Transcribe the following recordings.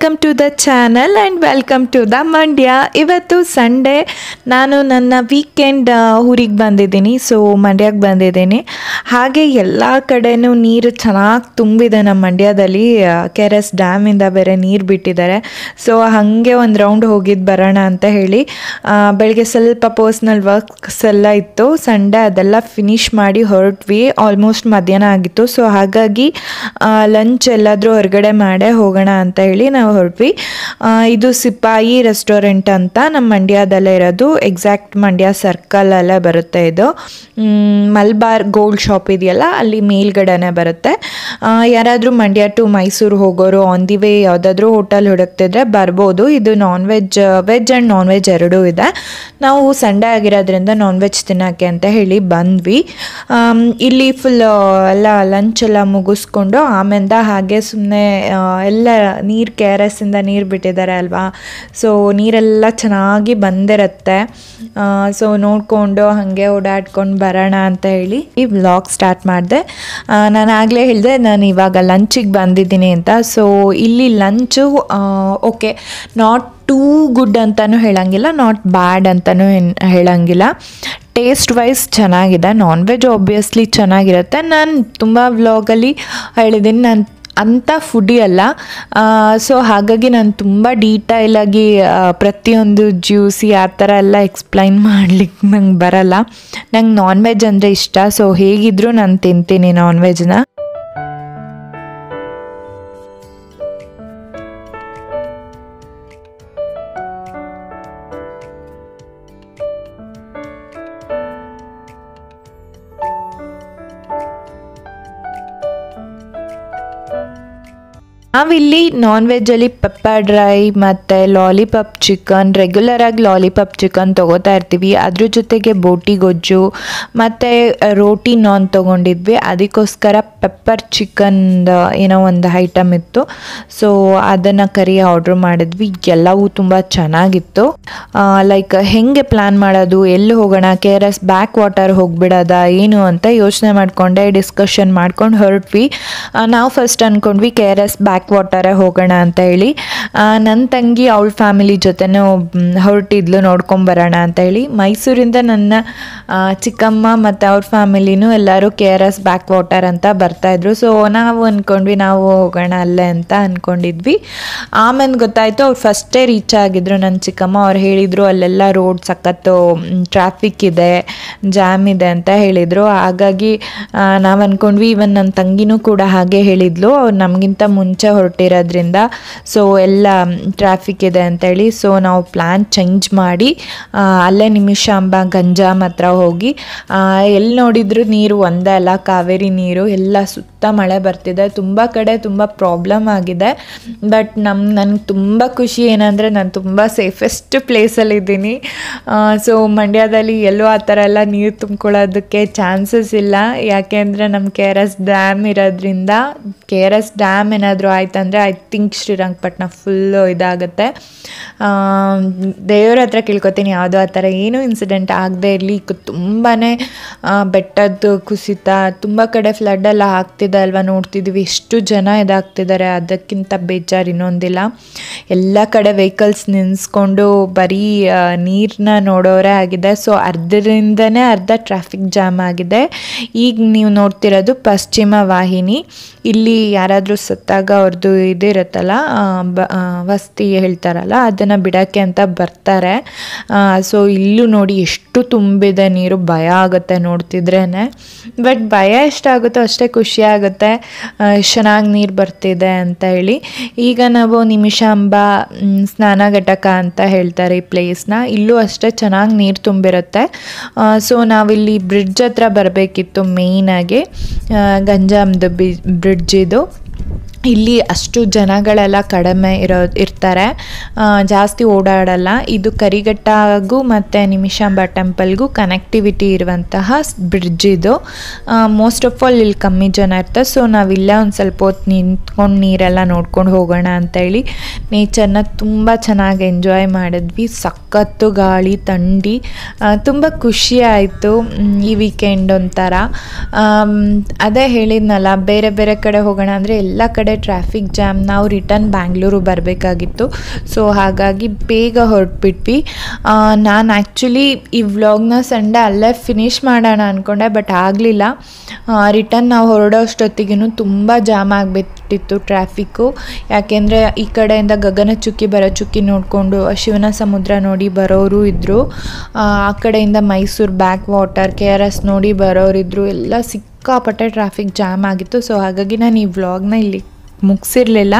Welcome to the channel and welcome to the Mandya. ಇವತ್ತು Sunday, ನಾನು ನನ್ನ ವೀಕೆಂಡ್ ಊರಿಗೆ ಬಂದಿದ್ದೀನಿ. ಸೊ ಮಂಡ್ಯಕ್ಕೆ ಬಂದಿದ್ದೀನಿ. ಹಾಗೆ ಎಲ್ಲ ಕಡೆನೂ ನೀರು ಚೆನ್ನಾಗಿ ತುಂಬಿದೆ ನಮ್ಮ ಮಂಡ್ಯದಲ್ಲಿ. KRS ಡ್ಯಾಮಿಂದ ಬೇರೆ ನೀರು ಬಿಟ್ಟಿದ್ದಾರೆ. ಸೊ ಹಾಗೆ ಒಂದು ರೌಂಡ್ ಹೋಗಿದ್ದು ಬರೋಣ ಅಂತ ಹೇಳಿ ಬೆಳಗ್ಗೆ ಸ್ವಲ್ಪ ಪರ್ಸ್ನಲ್ ವರ್ಕ್ಸ್ ಎಲ್ಲ ಇತ್ತು. ಸಂಡೇ ಅದೆಲ್ಲ ಫಿನಿಷ್ ಮಾಡಿ ಹೊರಟ್ವಿ. ಆಲ್ಮೋಸ್ಟ್ ಮಧ್ಯಾಹ್ನ ಆಗಿತ್ತು. ಸೊ ಹಾಗಾಗಿ ಲಂಚ್ ಎಲ್ಲಾದರೂ ಹೊರಗಡೆ ಮಾಡೇ ಹೋಗೋಣ ಅಂತ ಹೇಳಿ ನಾವು ಹೊರಟ್ವಿ. ಇದು ಸಿಪಾಯಿ ರೆಸ್ಟೋರೆಂಟ್ ಅಂತ ನಮ್ಮ ಮಂಡ್ಯದಲ್ಲೇ ಇರೋದು. ಎಕ್ಸಾಕ್ಟ್ ಮಂಡ್ಯ ಸರ್ಕಲಲ್ಲೇ ಬರುತ್ತೆ. ಇದು ಮಲ್ಬಾರ್ ಗೋಲ್ಡ್ ಶಾಪ್ ಇದೆಯಲ್ಲ, ಅಲ್ಲಿ ಮೇಲ್ಗಡೆನೆ ಬರುತ್ತೆ. ಯಾರಾದರೂ ಮಂಡ್ಯ ಟು ಮೈಸೂರು ಹೋಗೋರು ಆನ್ ದಿ ವೇ ಯಾವುದಾದ್ರೂ ಹೋಟೆಲ್ ಹುಡುಕ್ತಿದ್ರೆ ಬರ್ಬೋದು. ಇದು ವೆಜ್ ಆ್ಯಂಡ್ ನಾನ್ ವೆಜ್ ಎರಡೂ ಇದೆ. ನಾವು ಸಂಡೇ ಆಗಿರೋದ್ರಿಂದ ನಾನ್ ವೆಜ್ ತಿನ್ನೋಕ್ಕೆ ಅಂತ ಹೇಳಿ ಬಂದ್ವಿ. ಇಲ್ಲಿ ಫುಲ್ ಎಲ್ಲ ಲಂಚ್ ಎಲ್ಲ ಮುಗಿಸ್ಕೊಂಡು ಆಮೇಲೆ ಹಾಗೆ ಸುಮ್ಮನೆ ಎಲ್ಲ ನೀರು KRS ಇಂದ ನೀರು ಬಿಟ್ಟಿದ್ದಾರೆ ಅಲ್ವಾ. ಸೊ ನೀರೆಲ್ಲ ಚೆನ್ನಾಗಿ ಬಂದಿರುತ್ತೆ. ಸೊ ನೋಡಿಕೊಂಡು ಹಾಗೆ ಓಡಾಡ್ಕೊಂಡು ಬರೋಣ ಅಂತ ಹೇಳಿ ಈ ವ್ಲಾಗ್ ಸ್ಟಾರ್ಟ್ ಮಾಡಿದೆ. ನಾನು ಆಗಲೇ ಹೇಳಿದೆ ನಾನು ಇವಾಗ ಲಂಚಿಗೆ ಬಂದಿದ್ದೀನಿ ಅಂತ. ಸೊ ಇಲ್ಲಿ lunch okay, not too good ಅಂತಲೂ ಹೇಳೋಂಗಿಲ್ಲ, ನಾಟ್ ಬ್ಯಾಡ್ ಅಂತಲೂ ಹೇಳೋಂಗಿಲ್ಲ. ಟೇಸ್ಟ್ ವೈಸ್ ಚೆನ್ನಾಗಿದೆ. ನಾನ್ ವೆಜ್ ಆಬ್ವಿಯಸ್ಲಿ ಚೆನ್ನಾಗಿರುತ್ತೆ. ನಾನು ತುಂಬ ವ್ಲಾಗಲ್ಲಿ ಹೇಳಿದ್ದೀನಿ, ನಾನು ಅಂಥ ಫುಡ್ಡಿ ಅಲ್ಲ. ಸೊ ಹಾಗಾಗಿ ನಾನು ತುಂಬ ಡೀಟೈಲಾಗಿ ಪ್ರತಿಯೊಂದು ಜ್ಯೂಸಿ ಆ ಥರ ಎಲ್ಲ ಎಕ್ಸ್ಪ್ಲೈನ್ ಮಾಡ್ಲಿಕ್ಕೆ ನಂಗೆ ಬರಲ್ಲ. ನಂಗೆ ನಾನ್ ವೆಜ್ ಅಂದರೆ ಇಷ್ಟ. ಸೊ ಹೇಗಿದ್ದರೂ ನಾನು ತಿಂತೀನಿ ನಾನ್ ವೆಜ್ನ. ನಾವಿಲ್ಲಿ ನಾನ್ ವೆಜ್ಜಲ್ಲಿ ಪೆಪ್ಪರ್ ಡ್ರೈ ಮತ್ತು ಲಾಲಿಪಾಪ್ ಚಿಕನ್, ರೆಗ್ಯುಲರಾಗಿ ಲಾಲಿಪಾಪ್ ಚಿಕನ್ ತೊಗೋತಾ ಇರ್ತೀವಿ. ಅದ್ರ ಜೊತೆಗೆ ಬೋಟಿ ಗೊಜ್ಜು ಮತ್ತು ರೋಟಿ ನಾನ್ ತೊಗೊಂಡಿದ್ವಿ. ಅದಕ್ಕೋಸ್ಕರ ಪೆಪ್ಪರ್ ಚಿಕನ್ ಏನೋ ಒಂದು ಐಟಮ್ ಇತ್ತು. ಸೊ ಅದನ್ನು ಕರಿ ಆರ್ಡ್ರ್ ಮಾಡಿದ್ವಿ. ಎಲ್ಲವೂ ತುಂಬ ಚೆನ್ನಾಗಿತ್ತು. ಲೈಕ್ ಹೆಂಗೆ ಪ್ಲ್ಯಾನ್ ಮಾಡೋದು, ಎಲ್ಲಿ ಹೋಗೋಣ, KRS ಬ್ಯಾಕ್ ವಾಟರ್ ಹೋಗಿಬಿಡೋದ ಏನು ಅಂತ ಯೋಚನೆ ಮಾಡಿಕೊಂಡೆ, ಡಿಸ್ಕಷನ್ ಮಾಡ್ಕೊಂಡು ಹೊರಟ್ವಿ. ನಾವು ಫಸ್ಟ್ ಅಂದ್ಕೊಂಡ್ವಿ KRS ಬ್ಯಾಕ್ ವಾಟರೇ ಹೋಗೋಣ ಅಂತ ಹೇಳಿ. ನನ್ನ ತಂಗಿ ಅವಳ ಫ್ಯಾಮಿಲಿ ಜೊತೆನೂ ಹೊರಟಿದ್ಲು ನೋಡ್ಕೊಂಬರೋಣ ಅಂತ ಹೇಳಿ. ಮೈಸೂರಿಂದ ನನ್ನ ಚಿಕ್ಕಮ್ಮ ಮತ್ತು ಅವ್ರ ಫ್ಯಾಮಿಲಿನೂ ಎಲ್ಲರೂ KRS ಬ್ಯಾಕ್ ವಾಟರ್ ಅಂತ ಬರ್ತಾಯಿದ್ರು. ಸೊ ನಾವು ಅಂದ್ಕೊಂಡ್ವಿ ನಾವು ಹೋಗೋಣ ಅಲ್ಲೇ ಅಂತ ಅಂದ್ಕೊಂಡಿದ್ವಿ. ಆಮೇಲೆ ಗೊತ್ತಾಯಿತು ಅವ್ರು ಫಸ್ಟೇ ರೀಚ್ ಆಗಿದ್ರು ನನ್ನ ಚಿಕ್ಕಮ್ಮ. ಅವ್ರು ಹೇಳಿದರು ಅಲ್ಲೆಲ್ಲ ರೋಡ್ ಸಖತ್ತು ಟ್ರಾಫಿಕ್ ಇದೆ, ಜಾಮ್ ಇದೆ ಅಂತ ಹೇಳಿದರು. ಹಾಗಾಗಿ ನಾವು ಅಂದ್ಕೊಂಡ್ವಿ. ಇವನ್ ನನ್ನ ತಂಗಿನೂ ಕೂಡ ಹಾಗೆ ಹೇಳಿದ್ಲು, ಅವ್ರು ನಮಗಿಂತ ಮುಂಚೆ ಹೊರಟಿರೋದ್ರಿಂದ ಸೊ ಎಲ್ಲ ಟ್ರಾಫಿಕ್ ಇದೆ ಅಂತೇಳಿ. ಸೊ ನಾವು ಪ್ಲ್ಯಾನ್ ಚೇಂಜ್ ಮಾಡಿ ಅಲ್ಲೇ ನಿಮಿಷಾಂಬ ಗಂಜಾಮ್ ಹತ್ರ ಹೋಗಿ ಎಲ್ಲಿ ನೋಡಿದ್ರು ನೀರು ಒಂದೇ ಅಲ್ಲ, ಕಾವೇರಿ ನೀರು ಎಲ್ಲ ಸುತ್ತ ಮಳೆ ಬರ್ತಿದೆ. ತುಂಬ ಕಡೆ ತುಂಬ ಪ್ರಾಬ್ಲಮ್ ಆಗಿದೆ. ಬಟ್ ನನಗೆ ತುಂಬ ಖುಷಿ ಏನಂದರೆ ನಾನು ತುಂಬ ಸೇಫೆಸ್ಟ್ ಪ್ಲೇಸಲ್ಲಿದ್ದೀನಿ. ಸೊ ಮಂಡ್ಯದಲ್ಲಿ ಎಲ್ಲೂ ಆ ಥರ ಎಲ್ಲ ನೀರು ತುಂಬ್ಕೊಳ್ಳೋದಕ್ಕೆ ಚಾನ್ಸಸ್ ಇಲ್ಲ. ಯಾಕೆಂದರೆ ನಮ್ಮ KRS ಡ್ಯಾಮ್ ಇರೋದ್ರಿಂದ. KRS ಡ್ಯಾಮ್ ಏನಾದರೂ ಆಯ್ತಂದರೆ ಐ ಥಿಂಕ್ ಶ್ರೀರಂಗಪಟ್ಟಣ ಫುಲ್ಲು ಇದಾಗುತ್ತೆ. ದೇವ್ರ ಹತ್ರ ಕೇಳ್ಕೊತೀನಿ ಯಾವುದೋ ಆ ಥರ ಏನೂ ಇನ್ಸಿಡೆಂಟ್ ಆಗದೆ ಇರಲಿ. ತುಂಬಾ ಬೆಟ್ಟದ ಕುಸಿತ, ತುಂಬ ಕಡೆ ಫ್ಲಡ್ ಎಲ್ಲ ಆಗ್ತಿದೆ ಅಲ್ವಾ, ನೋಡ್ತಿದ್ದೀವಿ ಎಷ್ಟು ಜನ ಇದಾಗ್ತಿದ್ದಾರೆ. ಅದಕ್ಕಿಂತ ಬೇಜಾರು ಇನ್ನೊಂದಿಲ್ಲ. ಎಲ್ಲ ಕಡೆ ವೆಹಿಕಲ್ಸ್ ನಿಲ್ಲಿಸ್ಕೊಂಡು ಬರೀ ನೀರನ್ನ ನೋಡೋರೇ ಆಗಿದೆ. ಸೊ ಅರ್ಧದಿಂದನೇ ಅರ್ಧ ಟ್ರಾಫಿಕ್ ಜಾಮ್ ಆಗಿದೆ. ಈಗ ನೀವು ನೋಡ್ತಿರೋದು ಪಶ್ಚಿಮ ವಾಹಿನಿ. ಇಲ್ಲಿ ಯಾರಾದರೂ ಸತ್ತಾಗ ಅವ್ರದ್ದು ಇದಿರುತ್ತಲ್ಲ, ವಸ್ತಿ ಹೇಳ್ತಾರಲ್ಲ, ಅದನ್ನು ಬಿಡೋಕ್ಕೆ ಅಂತ ಬರ್ತಾರೆ. ಸೊ ಇಲ್ಲೂ ನೋಡಿ ಎಷ್ಟು ತುಂಬಿದೆ ನೀರು, ಭಯ ಆಗುತ್ತೆ ನೋಡ್ತಿದ್ರೇ. ಬಟ್ ಭಯ ಎಷ್ಟಾಗುತ್ತೋ ಅಷ್ಟೇ ಖುಷಿ ಆಗುತ್ತೆ, ಚೆನ್ನಾಗಿ ನೀರು ಬರ್ತಿದೆ ಅಂತ ಹೇಳಿ. ಈಗ ನಾವು ನಿಮಿಷಾಂಬ ಸ್ನಾನ ಘಟಕ ಅಂತ ಹೇಳ್ತಾರೆ ಈ ಪ್ಲೇಸ್ನ. ಇಲ್ಲೂ ಅಷ್ಟೇ ಚೆನ್ನಾಗಿ ನೀರು ತುಂಬಿರುತ್ತೆ. ಸೊ ನಾವಿಲ್ಲಿ ಬ್ರಿಡ್ಜ್ ಹತ್ರ ಬರಬೇಕಿತ್ತು ಮೇಯ್ನಾಗಿ, ಗಂಜಾಮ್ದು ಬ್ರಿಡ್ಜ್ ಇದು. ಇಲ್ಲಿ ಅಷ್ಟು ಜನಗಳೆಲ್ಲ ಕಡಿಮೆ ಇರ್ತಾರೆ, ಜಾಸ್ತಿ ಓಡಾಡಲ್ಲ. ಇದು ಕರಿಘಟ್ಟಗೂ ಮತ್ತು ನಿಮಿಷಾಂಬ ಟೆಂಪಲ್ಗೂ ಕನೆಕ್ಟಿವಿಟಿ ಇರುವಂತಹ ಬ್ರಿಡ್ಜ್ ಇದು. ಮೋಸ್ಟ್ ಆಫ್ ಆಲ್ ಇಲ್ಲಿ ಕಮ್ಮಿ ಜನ ಇರ್ತಾರೆ. ಸೊ ನಾವಿಲ್ಲ ಒಂದು ಸ್ವಲ್ಪ ಹೊತ್ತು ನಿಂತ್ಕೊಂಡು ನೀರೆಲ್ಲ ನೋಡ್ಕೊಂಡು ಹೋಗೋಣ ಅಂತೇಳಿ ನೇಚರ್ನ ತುಂಬ ಚೆನ್ನಾಗಿ ಎಂಜಾಯ್ ಮಾಡಿದ್ವಿ. ಸಖತ್ತು ಗಾಳಿ, ಥಂಡಿ, ತುಂಬ ಖುಷಿ ಆಯಿತು ಈ ವೀಕೆಂಡ್ ಒಂಥರ. ಅದೇ ಹೇಳಿದ್ನಲ್ಲ, ಬೇರೆ ಬೇರೆ ಕಡೆ ಹೋಗೋಣ ಅಂದರೆ ಎಲ್ಲ ಕಡೆ ಕಡೆ ಟ್ರಾಫಿಕ್ ಜಾಮ್, ನಾವು ರಿಟರ್ನ್ ಬ್ಯಾಂಗ್ಳೂರು ಬರಬೇಕಾಗಿತ್ತು. ಸೊ ಹಾಗಾಗಿ ಬೇಗ ಹೊರಟ್ಬಿಟ್ವಿ. ನಾನು ಆ್ಯಕ್ಚುಲಿ ಈ ವ್ಲಾಗ್ನ ಸಂಡೇ ಅಲ್ಲೇ ಫಿನಿಷ್ ಮಾಡೋಣ ಅಂದ್ಕೊಂಡೆ, ಬಟ್ ಆಗಲಿಲ್ಲ. ರಿಟರ್ನ್ ನಾವು ಹೊರಡೋಷ್ಟೊತ್ತಿಗೂ ತುಂಬ ಜಾಮ್ ಆಗಿಬಿಟ್ಟಿತ್ತು ಟ್ರಾಫಿಕ್ಕು. ಯಾಕೆಂದರೆ ಈ ಕಡೆಯಿಂದ ಗಗನಚುಕ್ಕಿ ಭರಚುಕ್ಕಿ ನೋಡಿಕೊಂಡು ಶಿವನ ಸಮುದ್ರ ನೋಡಿ ಬರೋರು ಇದ್ದರು, ಆ ಕಡೆಯಿಂದ ಮೈಸೂರು ಬ್ಯಾಕ್ ವಾಟರ್ KRS ನೋಡಿ ಬರೋರಿದ್ದರು. ಎಲ್ಲ ಸಿಕ್ಕಾಪಟ್ಟೆ ಟ್ರಾಫಿಕ್ ಜಾಮ್ ಆಗಿತ್ತು. ಸೊ ಹಾಗಾಗಿ ನಾನು ಈ ವ್ಲಾಗ್ನ ಇಲ್ಲಿ ಮುಗಿಸಿರಲಿಲ್ಲ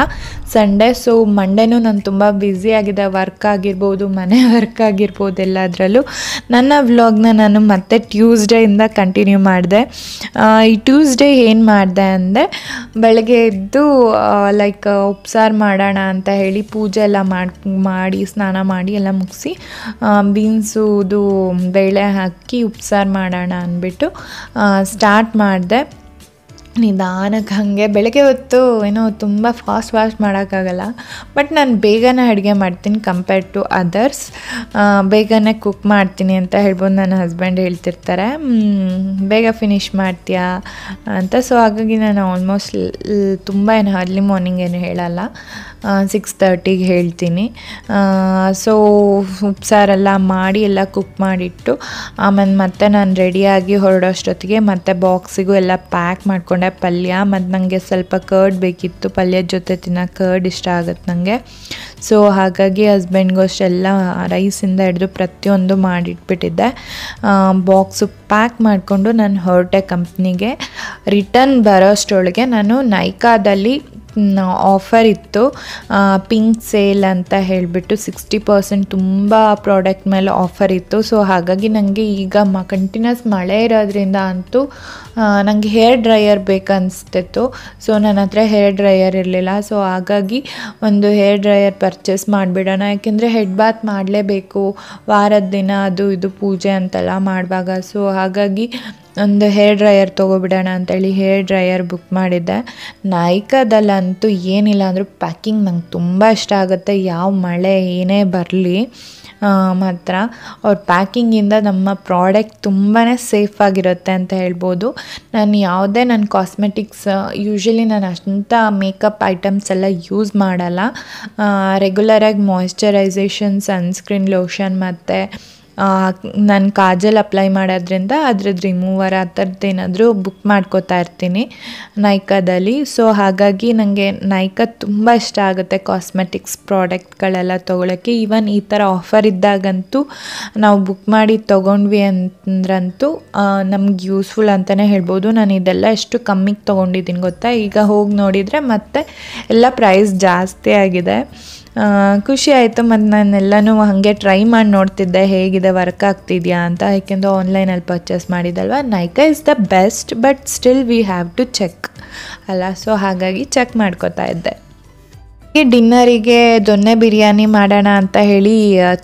ಸಂಡೇ. ಸೊ ಮಂಡೇನೂ ನಾನು ತುಂಬ ಬ್ಯುಸಿಯಾಗಿದೆ, ವರ್ಕ್ ಆಗಿರ್ಬೋದು, ಮನೆ ವರ್ಕ್ ಆಗಿರ್ಬೋದು, ಎಲ್ಲದರಲ್ಲೂ. ನನ್ನ ವ್ಲಾಗ್ನ ನಾನು ಮತ್ತೆ ಟ್ಯೂಸ್ಡೇಯಿಂದ ಕಂಟಿನ್ಯೂ ಮಾಡಿದೆ. ಈ ಟ್ಯೂಸ್ಡೇ ಏನು ಮಾಡಿದೆ ಅಂದರೆ, ಬೆಳಗ್ಗೆ ಎದ್ದು ಲೈಕ್ ಉಪ್ಸಾರು ಮಾಡೋಣ ಅಂತ ಹೇಳಿ ಪೂಜೆ ಎಲ್ಲ ಮಾಡಿ ಸ್ನಾನ ಮಾಡಿ ಎಲ್ಲ ಮುಗಿಸಿ ಬೀನ್ಸುದು ಬೇಳೆ ಹಾಕಿ ಉಪ್ಸಾರು ಮಾಡೋಣ ಅಂದ್ಬಿಟ್ಟು ಸ್ಟಾರ್ಟ್ ಮಾಡಿದೆ. ನಿಧಾನಕ್ಕೆ ಹಾಗೆ ಬೆಳಗ್ಗೆ ಹೊತ್ತು ಏನೋ ತುಂಬ ಫಾಸ್ಟ್ ಮಾಡೋಕ್ಕಾಗಲ್ಲ, ಬಟ್ ನಾನು ಬೇಗನೆ ಅಡುಗೆ ಮಾಡ್ತೀನಿ ಕಂಪೇರ್ಡ್ ಟು ಅದರ್ಸ್. ಬೇಗನೆ ಕುಕ್ ಮಾಡ್ತೀನಿ ಅಂತ ಹೇಳ್ಬೋದು. ನನ್ನ ಹಸ್ಬೆಂಡ್ ಹೇಳ್ತಿರ್ತಾರೆ ಬೇಗ ಫಿನಿಷ್ ಮಾಡ್ತೀಯಾ ಅಂತ. ಸೊ ಹಾಗಾಗಿ ನಾನು ಆಲ್ಮೋಸ್ಟ್ ತುಂಬ ಏನು ಅರ್ಲಿ ಮಾರ್ನಿಂಗ್ ಏನು ಹೇಳಲ್ಲ, 6:30ಗೆ ಹೇಳ್ತೀನಿ. ಸೊ ಉಪ್ಸಾರೆಲ್ಲ ಮಾಡಿ ಎಲ್ಲ ಕುಕ್ ಮಾಡಿಟ್ಟು ಆಮೇಲೆ ಮತ್ತೆ ನಾನು ರೆಡಿಯಾಗಿ ಹೊರಡೋಷ್ಟೊತ್ತಿಗೆ ಮತ್ತೆ ಬಾಕ್ಸಿಗೂ ಎಲ್ಲ ಪ್ಯಾಕ್ ಮಾಡ್ಕೊಂಡು ಪಲ್ಯ, ಮತ್ತು ನನಗೆ ಸ್ವಲ್ಪ ಕರ್ಡ್ ಬೇಕಿತ್ತು, ಪಲ್ಯದ ಜೊತೆ ತಿನ್ನೋಕೆ ಕರ್ಡ್ ಇಷ್ಟ ಆಗುತ್ತೆ ನನಗೆ. ಸೊ ಹಾಗಾಗಿ ಹಸ್ಬೆಂಡ್ಗೂ ಅಷ್ಟೆಲ್ಲ ರೈಸಿಂದ ಹಿಡಿದು ಪ್ರತಿಯೊಂದು ಮಾಡಿಟ್ಬಿಟ್ಟಿದ್ದೆ. ಬಾಕ್ಸು ಪ್ಯಾಕ್ ಮಾಡಿಕೊಂಡು ನಾನು ಹೊರಟೆ ಕಂಪ್ನಿಗೆ. ರಿಟರ್ನ್ ಬರೋಷ್ಟರೊಳಗೆ ನಾನು ನೈಕಾದಲ್ಲಿ ಆಫರ್ ಇತ್ತು, ಪಿಂಕ್ ಸೇಲ್ ಅಂತ ಹೇಳಿಬಿಟ್ಟು 60% ತುಂಬ ಪ್ರಾಡಕ್ಟ್ ಮೇಲೆ ಆಫರ್ ಇತ್ತು. ಸೊ ಹಾಗಾಗಿ ನನಗೆ ಈಗ ಕಂಟಿನ್ಯೂಸ್ ಮಳೆ ಇರೋದ್ರಿಂದ ಅಂತೂ ನನಗೆ ಹೇರ್ ಡ್ರೈಯರ್ ಬೇಕನ್ನಿಸ್ತಿತ್ತು. ಸೊ ನನ್ನ ಹತ್ರ ಹೇರ್ ಡ್ರೈಯರ್ ಇರಲಿಲ್ಲ. ಸೊ ಹಾಗಾಗಿ ಒಂದು ಹೇರ್ ಡ್ರೈಯರ್ ಪರ್ಚೇಸ್ ಮಾಡಿಬಿಡೋಣ, ಯಾಕೆಂದರೆ ಹೆಡ್ ಬಾತ್ ಮಾಡಲೇಬೇಕು ವಾರದ ದಿನ, ಅದು ಇದು ಪೂಜೆ ಅಂತೆಲ್ಲ ಮಾಡುವಾಗ. ಸೊ ಹಾಗಾಗಿ ಒಂದು ಹೇರ್ ಡ್ರೈಯರ್ ತೊಗೊಬಿಡೋಣ ಅಂತೇಳಿ ಹೇರ್ ಡ್ರೈಯರ್ ಬುಕ್ ಮಾಡಿದ್ದೆ. ನೈಕಾದಲ್ಲಂತೂ ಏನಿಲ್ಲ ಅಂದರೂ ಪ್ಯಾಕಿಂಗ್ ನಂಗೆ ತುಂಬ ಇಷ್ಟ ಆಗುತ್ತೆ. ಯಾವ ಮಳೆ ಏನೇ ಬರಲಿ ಮಾತ್ರ ಅವ್ರ ಪ್ಯಾಕಿಂಗಿಂದ ನಮ್ಮ ಪ್ರಾಡಕ್ಟ್ ತುಂಬಾ ಸೇಫಾಗಿರುತ್ತೆ ಅಂತ ಹೇಳ್ಬೋದು. ನಾನು ಯಾವುದೇ ನನ್ನ ಕಾಸ್ಮೆಟಿಕ್ಸ್ ಯೂಶ್ವಲಿ ನಾನು ಅಷ್ಟಂತ ಮೇಕಪ್ ಐಟಮ್ಸ್ ಎಲ್ಲ ಯೂಸ್ ಮಾಡಲ್ಲ. ರೆಗ್ಯುಲರಾಗಿ ಮಾಯಿಶ್ಚರೈಸೇಷನ್, ಸನ್ಸ್ಕ್ರೀನ್, ಲೋಷನ್ ಮತ್ತು ನಾನು ಕಾಜಲ್ ಅಪ್ಲೈ ಮಾಡೋದ್ರಿಂದ ಅದ್ರದ್ದು ರಿಮೂವರ್ ಆ ಥರದ್ದು ಏನಾದರೂ ಬುಕ್ ಮಾಡ್ಕೋತಾ ಇರ್ತೀನಿ ನೈಕಾದಲ್ಲಿ. ಸೊ ಹಾಗಾಗಿ ನನಗೆ ನೈಕಾ ತುಂಬ ಇಷ್ಟ ಆಗುತ್ತೆ ಕಾಸ್ಮೆಟಿಕ್ಸ್ ಪ್ರಾಡಕ್ಟ್ಗಳೆಲ್ಲ ತೊಗೊಳಕ್ಕೆ. ಈವನ್ ಈ ಥರ ಆಫರ್ ಇದ್ದಾಗಂತೂ ನಾವು ಬುಕ್ ಮಾಡಿ ತೊಗೊಂಡ್ವಿ ಅಂದ್ರಂತೂ ನಮ್ಗೆ ಯೂಸ್ಫುಲ್ ಅಂತಲೇ ಹೇಳ್ಬೋದು. ನಾನು ಇದೆಲ್ಲ ಎಷ್ಟು ಕಮ್ಮಿಗೆ ತೊಗೊಂಡಿದ್ದೀನಿ ಗೊತ್ತಾ, ಈಗ ಹೋಗಿ ನೋಡಿದರೆ ಮತ್ತೆ ಎಲ್ಲ ಪ್ರೈಸ್ ಜಾಸ್ತಿ ಆಗಿದೆ. ಖುಷಿ ಆಯಿತು. ಮತ್ತು ನಾನೆಲ್ಲನೂ ಹಾಗೆ ಟ್ರೈ ಮಾಡಿ ನೋಡ್ತಿದ್ದೆ ಹೇಗಿದೆ, ವರ್ಕ್ ಆಗ್ತಿದೆಯಾ ಅಂತ. ಯಾಕೆಂದರೆ ಆನ್ಲೈನಲ್ಲಿ ಪರ್ಚೇಸ್ ಮಾಡಿದಲ್ವ. Nykaa is the best, but still we have to check ಅಲ್ಲ. ಸೊ ಹಾಗಾಗಿ ಚೆಕ್ ಮಾಡ್ಕೋತಾ ಇದ್ದೆ. ಡಿನ್ನರಿಗೆ ದೊನ್ನೆ ಬಿರಿಯಾನಿ ಮಾಡೋಣ ಅಂತ ಹೇಳಿ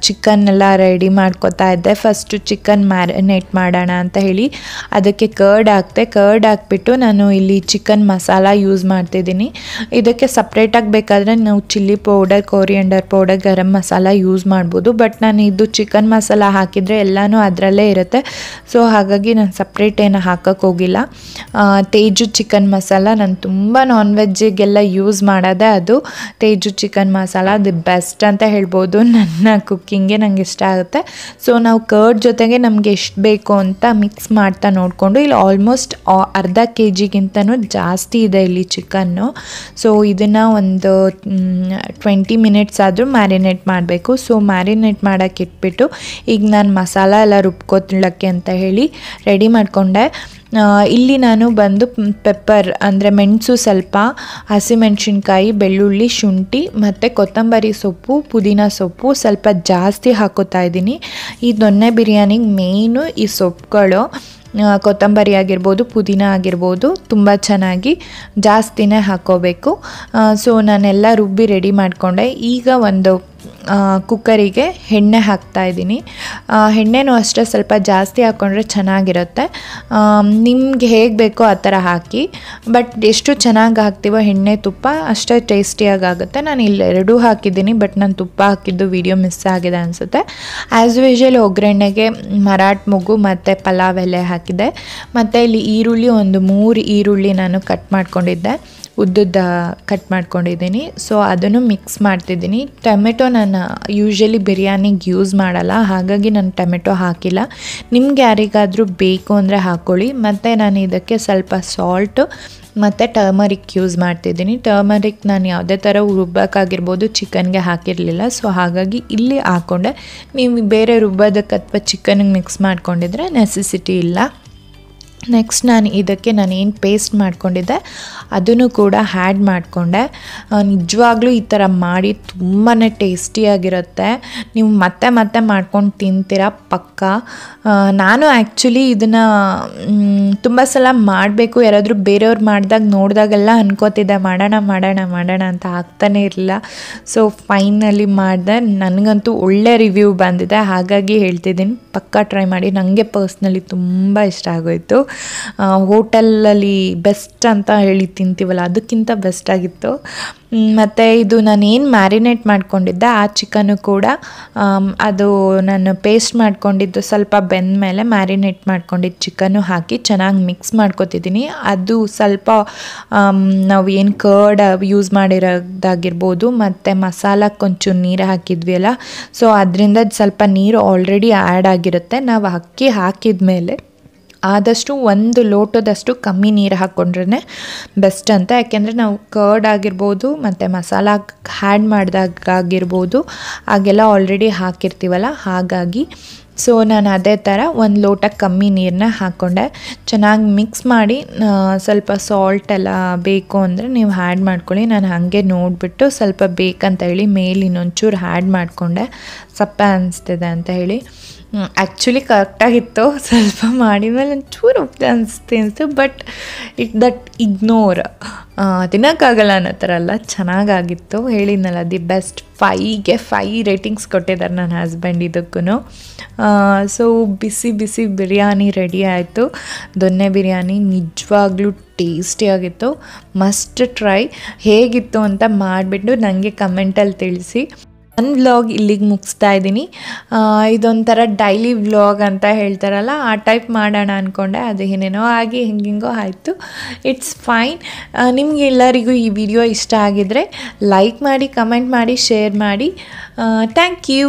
ಚಿಕನ್ ಎಲ್ಲ ರೆಡಿ ಮಾಡ್ಕೋತಾ ಇದ್ದೆ. ಫಸ್ಟು ಚಿಕನ್ ಮ್ಯಾರಿನೇಟ್ ಮಾಡೋಣ ಅಂತ ಹೇಳಿ ಅದಕ್ಕೆ ಕರ್ಡ್ ಹಾಕ್ಬಿಟ್ಟು ನಾನು ಇಲ್ಲಿ ಚಿಕನ್ ಮಸಾಲ ಯೂಸ್ ಮಾಡ್ತಿದ್ದೀನಿ. ಇದಕ್ಕೆ ಸಪ್ರೇಟಾಗಿ ಬೇಕಾದರೆ ನಾವು chilli powder, coriander powder, garam masala use ಮಾಡ್ಬೋದು. ಬಟ್ ನಾನು ಇದು ಚಿಕನ್ ಮಸಾಲ ಹಾಕಿದರೆ ಎಲ್ಲನೂ ಅದರಲ್ಲೇ ಇರುತ್ತೆ. ಸೊ ಹಾಗಾಗಿ ನಾನು ಸಪ್ರೇಟ್ ಏನು ಹಾಕೋಕ್ಕೆ ಹೋಗಿಲ್ಲ. ತೇಜು ಚಿಕನ್ ಮಸಾಲ ನಾನು ತುಂಬ ನಾನ್ ವೆಜ್ಜಿಗೆಲ್ಲ ಯೂಸ್ ಮಾಡೋದೆ ಅದು. Teju chicken masala the best ಅಂತ ಹೇಳ್ಬೋದು. ನನ್ನ ಕುಕ್ಕಿಂಗ್ಗೆ ನನಗೆ ಇಷ್ಟ ಆಗುತ್ತೆ. ಸೊ ನಾವು ಕರ್ಡ್ ಜೊತೆಗೆ ನಮಗೆ ಎಷ್ಟು ಬೇಕು ಅಂತ ಮಿಕ್ಸ್ ಮಾಡ್ತಾ ನೋಡಿಕೊಂಡು, ಇಲ್ಲಿ ಆಲ್ಮೋಸ್ಟ್ ಅರ್ಧ kg ಜಾಸ್ತಿ ಇದೆ ಇಲ್ಲಿ ಚಿಕನ್ನು. ಸೊ ಇದನ್ನು ಒಂದು 20 ಮಿನಿಟ್ಸ್ ಆದರೂ ಮ್ಯಾರಿನೇಟ್ ಮಾಡಬೇಕು. ಸೊ ಮ್ಯಾರಿನೇಟ್ ಮಾಡೋಕ್ಕೆ ಇಟ್ಬಿಟ್ಟು ಈಗ ನಾನು ಮಸಾಲ ಎಲ್ಲ ರುಬ್ಕೊತಿಳಕ್ಕೆ ಅಂತ ಹೇಳಿ ರೆಡಿ ಮಾಡಿಕೊಂಡೆ. ಇಲ್ಲಿ ನಾನು ಬಂದು ಪೆಪ್ಪರ್ ಅಂದರೆ ಮೆಣಸು, ಸ್ವಲ್ಪ ಹಸಿಮೆಣಸಿನ್ಕಾಯಿ, ಬೆಳ್ಳುಳ್ಳಿ, ಶುಂಠಿ ಮತ್ತು ಕೊತ್ತಂಬರಿ ಸೊಪ್ಪು, ಪುದೀನ ಸೊಪ್ಪು ಸ್ವಲ್ಪ ಜಾಸ್ತಿ ಹಾಕೋತಾ ಇದ್ದೀನಿ. ಈ ದೊನ್ನೆ ಬಿರಿಯಾನಿಗೆ ಮೇಯ್ನು ಈ ಸೊಪ್ಪುಗಳು, ಕೊತ್ತಂಬರಿ ಆಗಿರ್ಬೋದು, ಪುದೀನ ಆಗಿರ್ಬೋದು, ತುಂಬ ಚೆನ್ನಾಗಿ ಜಾಸ್ತಿನೇ ಹಾಕೋಬೇಕು. ಸೊ ನಾನೆಲ್ಲ ರುಬ್ಬಿ ರೆಡಿ ಮಾಡಿಕೊಂಡೆ. ಈಗ ಒಂದು ಕುಕ್ಕರಿಗೆ ಎಣ್ಣೆ ಹಾಕ್ತಾಯಿದ್ದೀನಿ. ಎಣ್ಣೆನೂ ಅಷ್ಟೇ ಸ್ವಲ್ಪ ಜಾಸ್ತಿ ಹಾಕ್ಕೊಂಡ್ರೆ ಚೆನ್ನಾಗಿರುತ್ತೆ. ನಿಮ್ಗೆ ಹೇಗೆ ಬೇಕೋ ಆ ಥರ ಹಾಕಿ, ಬಟ್ ಎಷ್ಟು ಚೆನ್ನಾಗಿ ಹಾಕ್ತೀವೋ ಎಣ್ಣೆ ತುಪ್ಪ ಅಷ್ಟೇ ಟೇಸ್ಟಿಯಾಗಿ ಆಗುತ್ತೆ. ನಾನು ಇಲ್ಲಿ ಎರಡೂ ಹಾಕಿದ್ದೀನಿ, ಬಟ್ ನಾನು ತುಪ್ಪ ಹಾಕಿದ್ದು ವಿಡಿಯೋ ಮಿಸ್ ಆಗಿದೆ ಅನಿಸುತ್ತೆ. ಆ್ಯಸ್ ಯೂಶುವಲ್ ಒಗ್ಗರಣೆಗೆ ಮರಾಠ ಮೊಗ್ಗು ಮತ್ತು ಪಲಾವ್ ಎಲೆ ಹಾಕಿದೆ. ಮತ್ತು ಇಲ್ಲಿ ಈರುಳ್ಳಿ ಒಂದು 3 ಈರುಳ್ಳಿ ನಾನು ಕಟ್ ಮಾಡ್ಕೊಂಡಿದ್ದೆ. ಉದ್ದುದ್ದ ಕಟ್ ಮಾಡ್ಕೊಂಡಿದ್ದೀನಿ. ಸೊ ಅದನ್ನು ಮಿಕ್ಸ್ ಮಾಡ್ತಿದ್ದೀನಿ. ಟೊಮೆಟೊ ನಾನು ಯೂಶ್ವಲಿ ಬಿರಿಯಾನಿಗೆ ಯೂಸ್ ಮಾಡಲ್ಲ, ಹಾಗಾಗಿ ನಾನು ಟೊಮೆಟೊ ಹಾಕಿಲ್ಲ. ನಿಮ್ಗೆ ಯಾರಿಗಾದರೂ ಬೇಕು ಅಂದರೆ ಹಾಕ್ಕೊಳ್ಳಿ. ಮತ್ತು ನಾನು ಇದಕ್ಕೆ ಸ್ವಲ್ಪ ಸಾಲ್ಟು ಮತ್ತು ಟರ್ಮರಿಕ್ ಯೂಸ್ ಮಾಡ್ತಿದ್ದೀನಿ. ಟರ್ಮರಿಕ್ ನಾನು ಯಾವುದೇ ಥರ ರುಬ್ಬಕ್ಕಾಗಿರ್ಬೋದು ಚಿಕನ್ಗೆ ಹಾಕಿರಲಿಲ್ಲ, ಸೊ ಹಾಗಾಗಿ ಇಲ್ಲಿ ಹಾಕ್ಕೊಂಡೆ. ನೀವು ಬೇರೆ ರುಬ್ಬೋದಕ್ಕೆ ಅಥವಾ ಚಿಕನ್ಗೆ ಮಿಕ್ಸ್ ಮಾಡ್ಕೊಂಡಿದ್ರೆ ನೆಸೆಸಿಟಿ ಇಲ್ಲ. ನೆಕ್ಸ್ಟ್ ನಾನು ಏನು ಪೇಸ್ಟ್ ಮಾಡ್ಕೊಂಡಿದ್ದೆ ಅದನ್ನು ಕೂಡ ಆ್ಯಡ್ ಮಾಡಿಕೊಂಡೆ. ನಿಜವಾಗ್ಲೂ ಈ ಥರ ಮಾಡಿ ತುಂಬಾ ಟೇಸ್ಟಿಯಾಗಿರುತ್ತೆ. ನೀವು ಮತ್ತೆ ಮತ್ತೆ ಮಾಡ್ಕೊಂಡು ತಿಂತೀರ ಪಕ್ಕ. ನಾನು ಆ್ಯಕ್ಚುಲಿ ಇದನ್ನು ತುಂಬ ಸಲ ಮಾಡಬೇಕು, ಯಾರಾದರೂ ಬೇರೆಯವ್ರು ಮಾಡಿದಾಗ ನೋಡಿದಾಗೆಲ್ಲ ಅನ್ಕೋತಿದ್ದೆ ಮಾಡೋಣ ಅಂತ ಆಗ್ತಾನೇ ಇರಲಿಲ್ಲ. ಸೊ ಫೈನಲಿ ಮಾಡಿದೆ. ನನಗಂತೂ ಒಳ್ಳೆ ರಿವ್ಯೂ ಬಂದಿದೆ, ಹಾಗಾಗಿ ಹೇಳ್ತಿದ್ದೀನಿ ಪಕ್ಕ ಟ್ರೈ ಮಾಡಿ. ನನಗೆ ಪರ್ಸ್ನಲಿ ತುಂಬ ಇಷ್ಟ ಆಗೋಯಿತು. ಹೋಟೆಲಲ್ಲಿ ಬೆಸ್ಟ್ ಅಂತ ಹೇಳಿ ತಿಂತೀವಲ್ಲ ಅದಕ್ಕಿಂತ ಬೆಸ್ಟ್ ಆಗಿತ್ತು. ಮತ್ತು ಇದು ನಾನೇನು ಮ್ಯಾರಿನೇಟ್ ಮಾಡ್ಕೊಂಡಿದ್ದೆ ಆ ಚಿಕನ್ನು ಕೂಡ ಅದು ನಾನು ಪೇಸ್ಟ್ ಮಾಡ್ಕೊಂಡಿದ್ದು ಸ್ವಲ್ಪ ಬೆಂದ ಮೇಲೆ ಮ್ಯಾರಿನೇಟ್ ಮಾಡ್ಕೊಂಡಿದ್ದು ಚಿಕನ್ನು ಹಾಕಿ ಚೆನ್ನಾಗಿ ಮಿಕ್ಸ್ ಮಾಡ್ಕೊತಿದ್ದೀನಿ. ಅದು ಸ್ವಲ್ಪ ನಾವು ಏನು ಕರ್ಡ್ ಯೂಸ್ ಮಾಡಿರೋದಾಗಿರ್ಬೋದು ಮತ್ತು ಮಸಾಲಕ್ಕೆ ಒಂಚೂರು ನೀರು ಹಾಕಿದ್ವಿ ಅಲ್ಲ, ಸೊ ಅದರಿಂದ ಸ್ವಲ್ಪ ನೀರು ಆಲ್ರೆಡಿ ಆ್ಯಡ್ ಆಗಿರುತ್ತೆ. ನಾವು ಅಕ್ಕಿ ಹಾಕಿದ ಮೇಲೆ ಆದಷ್ಟು 1 ಲೋಟದಷ್ಟು ಕಮ್ಮಿ ನೀರು ಹಾಕ್ಕೊಂಡ್ರೆ ಬೆಸ್ಟ್ ಅಂತ. ಯಾಕೆಂದರೆ ನಾವು ಕರ್ಡ್ ಆಗಿರ್ಬೋದು ಮತ್ತು ಮಸಾಲ ಆ್ಯಡ್ ಮಾಡಿದಾಗಿರ್ಬೋದು ಹಾಗೆಲ್ಲ ಆಲ್ರೆಡಿ ಹಾಕಿರ್ತೀವಲ್ಲ, ಹಾಗಾಗಿ ಸೊ ನಾನು ಅದೇ ಥರ 1 ಲೋಟ ಕಮ್ಮಿ ನೀರನ್ನ ಹಾಕ್ಕೊಂಡೆ. ಚೆನ್ನಾಗಿ ಮಿಕ್ಸ್ ಮಾಡಿ ಸ್ವಲ್ಪ ಸಾಲ್ಟ್ ಎಲ್ಲ ಬೇಕು ಅಂದರೆ ನೀವು ಆ್ಯಡ್ ಮಾಡ್ಕೊಳ್ಳಿ. ನಾನು ಹಾಗೆ ನೋಡಿಬಿಟ್ಟು ಸ್ವಲ್ಪ ಬೇಕಂತ ಹೇಳಿ ಮೇಲೆ ಇನ್ನೊಂಚೂರು ಆ್ಯಡ್ ಮಾಡಿಕೊಂಡೆ, ಸಪ್ಪೆ ಅನಿಸ್ತಿದೆ ಅಂತ ಹೇಳಿ. ಆ್ಯಕ್ಚುಲಿ ಕರೆಕ್ಟಾಗಿತ್ತು, ಸ್ವಲ್ಪ ಮಾಡಿದ್ಮೇಲೆ ಒಂಚೂರು ಉಪ್ಪು ಅನಿಸ್ತು. ಬಟ್ ಇಗ್ನೋರ್ ತಿನ್ನೋಕ್ಕಾಗಲ್ಲ ಅನ್ನೋ ಥರ ಅಲ್ಲ, ಚೆನ್ನಾಗಾಗಿತ್ತು. ಹೇಳಿದ್ನಲ್ಲ ದಿ ಬೆಸ್ಟ್ 5ಗೆ 5 ರೇಟಿಂಗ್ಸ್ ಕೊಟ್ಟಿದ್ದಾರೆ ನನ್ನ ಹಸ್ಬೆಂಡ್ ಇದಕ್ಕೂ. ಸೊ ಬಿಸಿ ಬಿರಿಯಾನಿ ರೆಡಿ ಆಯಿತು. ದೊನ್ನೆ ಬಿರಿಯಾನಿ ನಿಜವಾಗ್ಲೂ ಟೇಸ್ಟಿಯಾಗಿತ್ತು. Must try. ಹೇಗಿತ್ತು ಅಂತ ಮಾಡಿಬಿಟ್ಟು ನನಗೆ ಕಮೆಂಟಲ್ಲಿ ತಿಳಿಸಿ. ನನ್ನ ವ್ಲಾಗ್ ಇಲ್ಲಿಗೆ ಮುಗಿಸ್ತಾ ಇದ್ದೀನಿ. ಇದೊಂಥರ ಡೈಲಿ ವ್ಲಾಗ್ ಅಂತ ಹೇಳ್ತಾರಲ್ಲ ಆ ಟೈಪ್ ಮಾಡೋಣ ಅಂದ್ಕೊಂಡೆ, ಅದು ಏನೇನೋ ಆಗಿ ಹಿಂಗಿಂಗೋ ಆಯಿತು. It's fine. ನಿಮಗೆಲ್ಲರಿಗೂ ಈ ವಿಡಿಯೋ ಇಷ್ಟ ಆಗಿದರೆ ಲೈಕ್ ಮಾಡಿ, ಕಮೆಂಟ್ ಮಾಡಿ, ಶೇರ್ ಮಾಡಿ. Thank you.